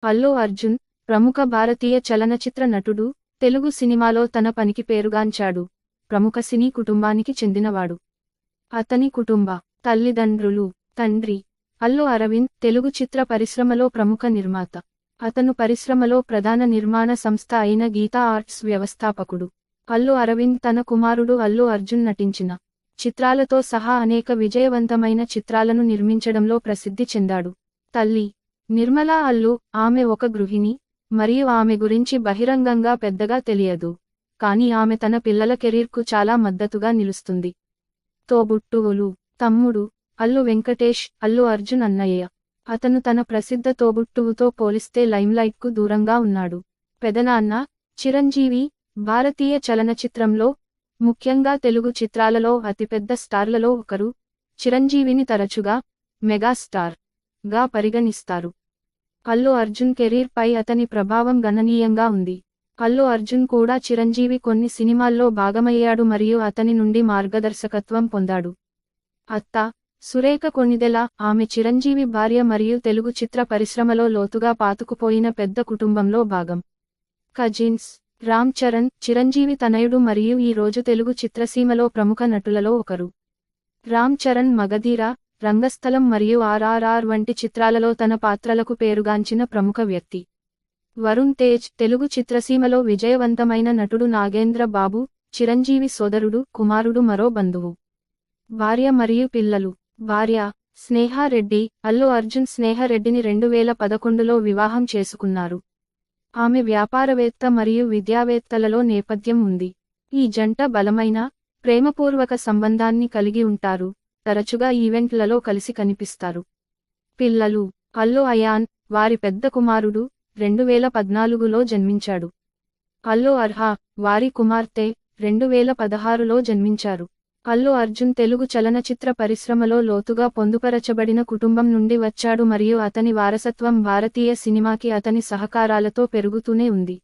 అల్లు అర్జున్ ప్రముఖ భారతీయ చలనచిత్ర నటుడు, తెలుగు సినిమాలో తన పనికి పేరుగాంచాడు. ప్రముఖ సినీ కుటుంబానికి చెందినవాడు. అతని కుటుంబ తల్లిదండ్రులు, తండ్రి అల్లు అరవింద్ తెలుగు చిత్ర పరిశ్రమలో ప్రముఖ నిర్మాత. అతను పరిశ్రమలో ప్రధాన నిర్మాణ సంస్థ అయిన గీతా ఆర్ట్స్ వ్యవస్థాపకుడు. అల్లు అరవింద్ తన కుమారుడు అల్లు అర్జున్ నటించిన చిత్రాలతో సహా అనేక విజయవంతమైన చిత్రాలను నిర్మించడంలో ప్రసిద్ధి చెందాడు. తల్లి నిర్మలా అల్లు, ఆమె ఒక గృహిణి మరియు ఆమె గురించి బహిరంగంగా పెద్దగా తెలియదు, కానీ ఆమె తన పిల్లల కెరీర్కు చాలా మద్దతుగా నిలుస్తుంది. తోబుట్టువులు తమ్ముడు అల్లు వెంకటేష్ అల్లు అర్జున్ అన్నయ్య. అతను తన ప్రసిద్ధ తోబుట్టువుతో పోలిస్తే లైమ్లైట్కు దూరంగా ఉన్నాడు. పెదనాన్న చిరంజీవి భారతీయ చలనచిత్రంలో, ముఖ్యంగా తెలుగు చిత్రాలలో అతిపెద్ద స్టార్లలో ఒకరు. చిరంజీవిని తరచుగా మెగాస్టార్ గా పరిగణిస్తారు. అల్లు అర్జున్ కెరీర్ పై అతని ప్రభావం గణనీయంగా ఉంది. అల్లు అర్జున్ కూడా చిరంజీవి కొన్ని సినిమాల్లో భాగమయ్యాడు మరియు అతని నుండి మార్గదర్శకత్వం పొందాడు. అత్త సురేఖ కొణిదెల, ఆమె చిరంజీవి భార్య మరియు తెలుగు చిత్ర పరిశ్రమలో లోతుగా పాతుకుపోయిన పెద్ద కుటుంబంలో భాగం. కజిన్స్ రామ్ చరణ్ చిరంజీవి తనయుడు మరియు ఈ రోజు తెలుగు చిత్రసీమలో ప్రముఖ నటులలో ఒకరు. రామ్ చరణ్ మగధీర, రంగస్థలం మరియు RRR వంటి చిత్రాలలో తన పాత్రలకు పేరుగాంచిన ప్రముఖ వ్యక్తి. వరుణ్ తేజ్ తెలుగు చిత్రసీమలో విజయవంతమైన నటుడు. నాగేంద్ర బాబు చిరంజీవి సోదరుడు, కుమారుడు, మరో బంధువు. భార్య మరియు పిల్లలు. భార్య స్నేహా రెడ్డి అల్లు అర్జున్ స్నేహ రెడ్డిని 2011లో వివాహం చేసుకున్నారు. ఆమె వ్యాపారవేత్త మరియు విద్యావేత్తలలో నేపథ్యం ఉంది. ఈ జంట బలమైన, ప్రేమపూర్వక సంబంధాన్ని కలిగి ఉంటారు, తరచుగా ఈవెంట్లలో కలిసి కనిపిస్తారు. పిల్లలు అల్లు అయాన్ వారి పెద్ద కుమారుడు 2014లో జన్మించాడు. అల్లు అర్హా వారి కుమార్తె 2016లో జన్మించారు. అల్లు అర్జున్ తెలుగు చలనచిత్ర పరిశ్రమలో లోతుగా పొందుపరచబడిన కుటుంబం నుండి వచ్చాడు మరియు అతని వారసత్వం భారతీయ సినిమాకి అతని సహకారాలతో పెరుగుతూనే ఉంది.